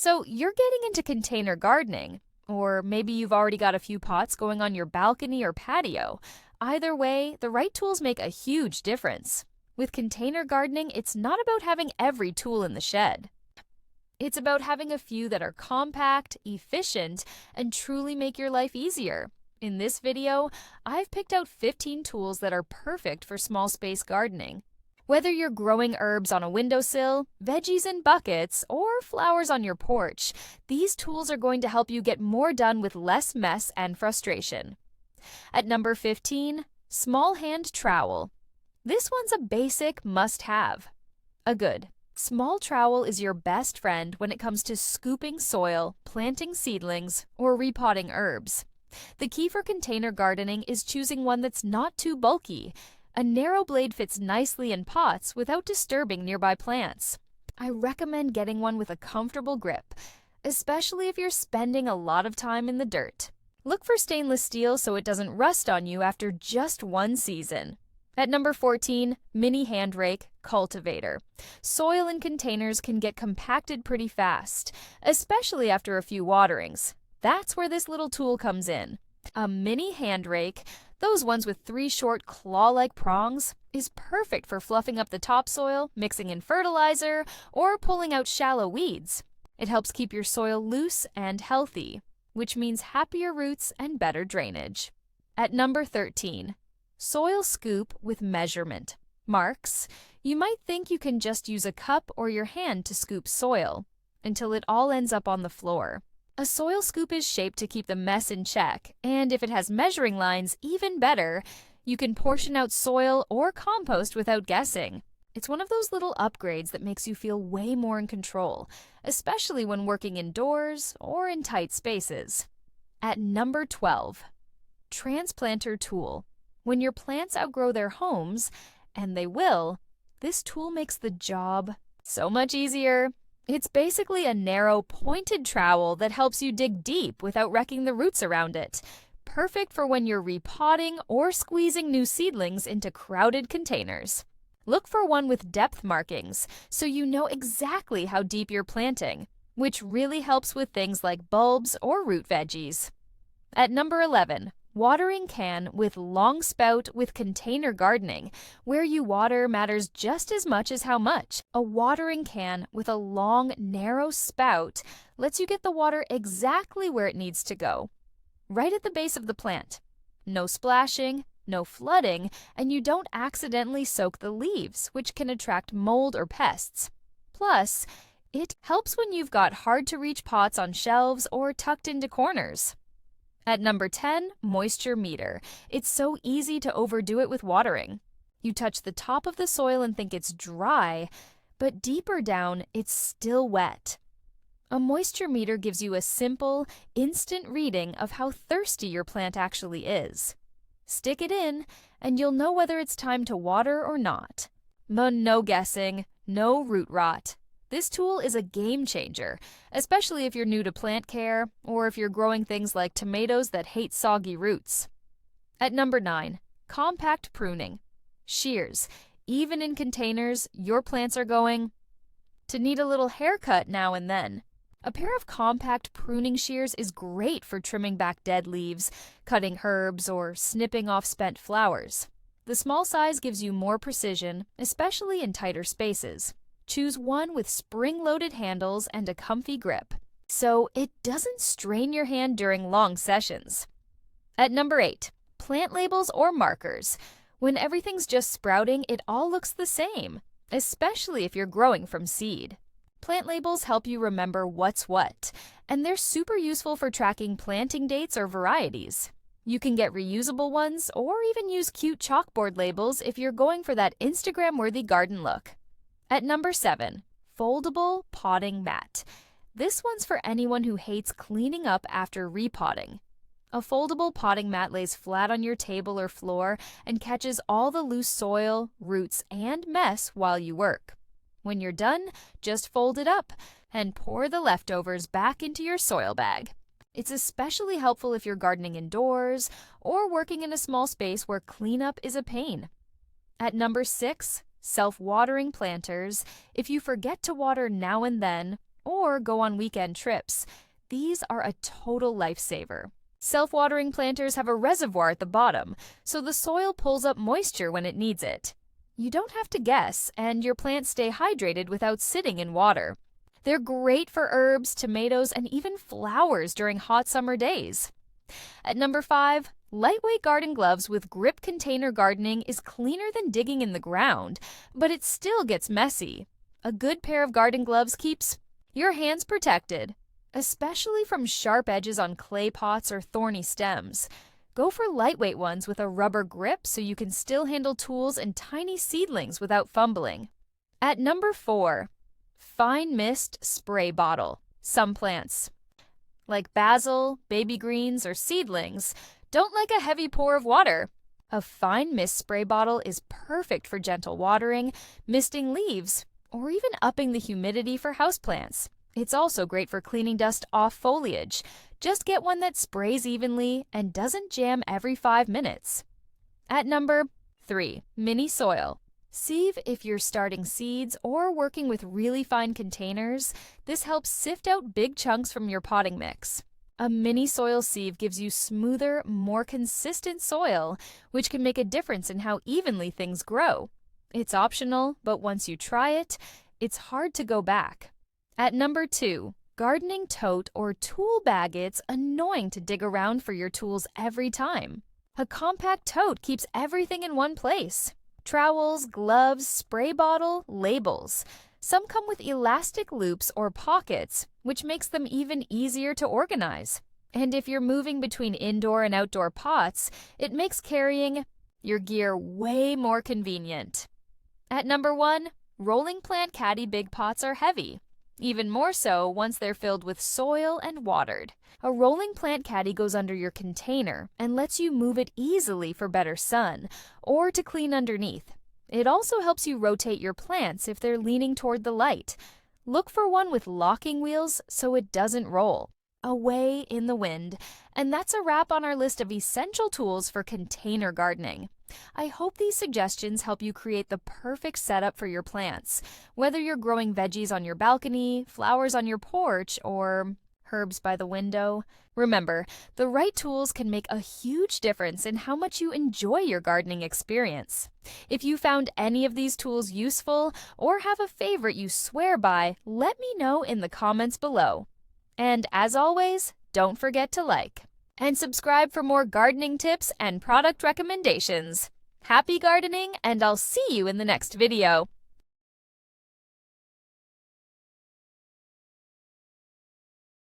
So you're getting into container gardening, or maybe you've already got a few pots going on your balcony or patio. Either way, the right tools make a huge difference. With container gardening, it's not about having every tool in the shed. It's about having a few that are compact, efficient, and truly make your life easier. In this video, I've picked out 15 tools that are perfect for small space gardening. Whether you're growing herbs on a windowsill, veggies in buckets, or flowers on your porch, these tools are going to help you get more done with less mess and frustration. At number 15, Small Hand Trowel. This one's a basic must-have. A good small trowel is your best friend when it comes to scooping soil, planting seedlings, or repotting herbs. The key for container gardening is choosing one that's not too bulky. A narrow blade fits nicely in pots without disturbing nearby plants. I recommend getting one with a comfortable grip, especially if you're spending a lot of time in the dirt. Look for stainless steel so it doesn't rust on you after just one season. At number 14, Mini Hand Rake Cultivator. Soil in containers can get compacted pretty fast, especially after a few waterings. That's where this little tool comes in. A mini hand rake, those ones with 3 short claw-like prongs, is perfect for fluffing up the topsoil, mixing in fertilizer, or pulling out shallow weeds. It helps keep your soil loose and healthy, which means happier roots and better drainage. At number 13, Soil Scoop with Measurement. Marks. You might think you can just use a cup or your hand to scoop soil, until it all ends up on the floor. A soil scoop is shaped to keep the mess in check, and if it has measuring lines, even better. You can portion out soil or compost without guessing. It's one of those little upgrades that makes you feel way more in control, especially when working indoors or in tight spaces. At number 12, Transplanter Tool. When your plants outgrow their homes, and they will, this tool makes the job so much easier. It's basically a narrow, pointed trowel that helps you dig deep without wrecking the roots around it. Perfect for when you're repotting or squeezing new seedlings into crowded containers. Look for one with depth markings so you know exactly how deep you're planting, which really helps with things like bulbs or root veggies. At number 11, Watering Can with Long Spout with Container Gardening. Where you water matters just as much as how much. A watering can with a long, narrow spout lets you get the water exactly where it needs to go, right at the base of the plant. No splashing, no flooding, and you don't accidentally soak the leaves, which can attract mold or pests. Plus, it helps when you've got hard-to-reach pots on shelves or tucked into corners. At number 10, Moisture Meter. It's so easy to overdo it with watering. You touch the top of the soil and think it's dry, but deeper down, it's still wet. A moisture meter gives you a simple, instant reading of how thirsty your plant actually is. Stick it in, and you'll know whether it's time to water or not. But no guessing, no root rot. This tool is a game changer, especially if you're new to plant care or if you're growing things like tomatoes that hate soggy roots. At number 9, Compact Pruning Shears. Even in containers, your plants are going to need a little haircut now and then. A pair of compact pruning shears is great for trimming back dead leaves, cutting herbs, or snipping off spent flowers. The small size gives you more precision, especially in tighter spaces. Choose one with spring-loaded handles and a comfy grip, so it doesn't strain your hand during long sessions. At number 8, Plant Labels or Markers. When everything's just sprouting, it all looks the same, especially if you're growing from seed. Plant labels help you remember what's what, and they're super useful for tracking planting dates or varieties. You can get reusable ones or even use cute chalkboard labels if you're going for that Instagram-worthy garden look. At number 7, Foldable Potting Mat. This one's for anyone who hates cleaning up after repotting. A foldable potting mat lays flat on your table or floor and catches all the loose soil, roots, and mess while you work. When you're done, just fold it up and pour the leftovers back into your soil bag. It's especially helpful if you're gardening indoors or working in a small space where cleanup is a pain. At number 6, Self-watering planters. If you forget to water now and then, or go on weekend trips. These are a total lifesaver. Self-watering planters have a reservoir at the bottom, so the soil pulls up moisture when it needs it. You don't have to guess, and your plants stay hydrated without sitting in water. They're great for herbs, tomatoes, and even flowers during hot summer days. At number 5, lightweight garden gloves with grip container gardening is cleaner than digging in the ground, but it still gets messy. A good pair of garden gloves keeps your hands protected, especially from sharp edges on clay pots or thorny stems. Go for lightweight ones with a rubber grip so you can still handle tools and tiny seedlings without fumbling. At number 4, fine mist spray bottle. Some plants, like basil, baby greens, or seedlings, don't like a heavy pour of water. A fine mist spray bottle is perfect for gentle watering, misting leaves, or even upping the humidity for houseplants. It's also great for cleaning dust off foliage. Just get one that sprays evenly and doesn't jam every 5 minutes. At number 3, mini soil. Sieve if you're starting seeds or working with really fine containers. This helps sift out big chunks from your potting mix. A mini soil sieve gives you smoother, more consistent soil, which can make a difference in how evenly things grow. It's optional, but once you try it, it's hard to go back. At number 2, gardening tote or tool bag. It's annoying to dig around for your tools every time. A compact tote keeps everything in one place. Trowels, gloves, spray bottle, labels. Some come with elastic loops or pockets, which makes them even easier to organize. And if you're moving between indoor and outdoor pots, it makes carrying your gear way more convenient. At number 1, rolling Plant Caddy big pots are heavy. Even more so once they're filled with soil and watered. A rolling Plant Caddy goes under your container and lets you move it easily for better sun or to clean underneath. It also helps you rotate your plants if they're leaning toward the light. Look for one with locking wheels so it doesn't roll away in the wind. And that's a wrap on our list of essential tools for container gardening. I hope these suggestions help you create the perfect setup for your plants, whether you're growing veggies on your balcony, flowers on your porch, or herbs by the window. Remember, the right tools can make a huge difference in how much you enjoy your gardening experience. If you found any of these tools useful or have a favorite you swear by, let me know in the comments below. And as always, don't forget to like and subscribe for more gardening tips and product recommendations. Happy gardening, and I'll see you in the next video.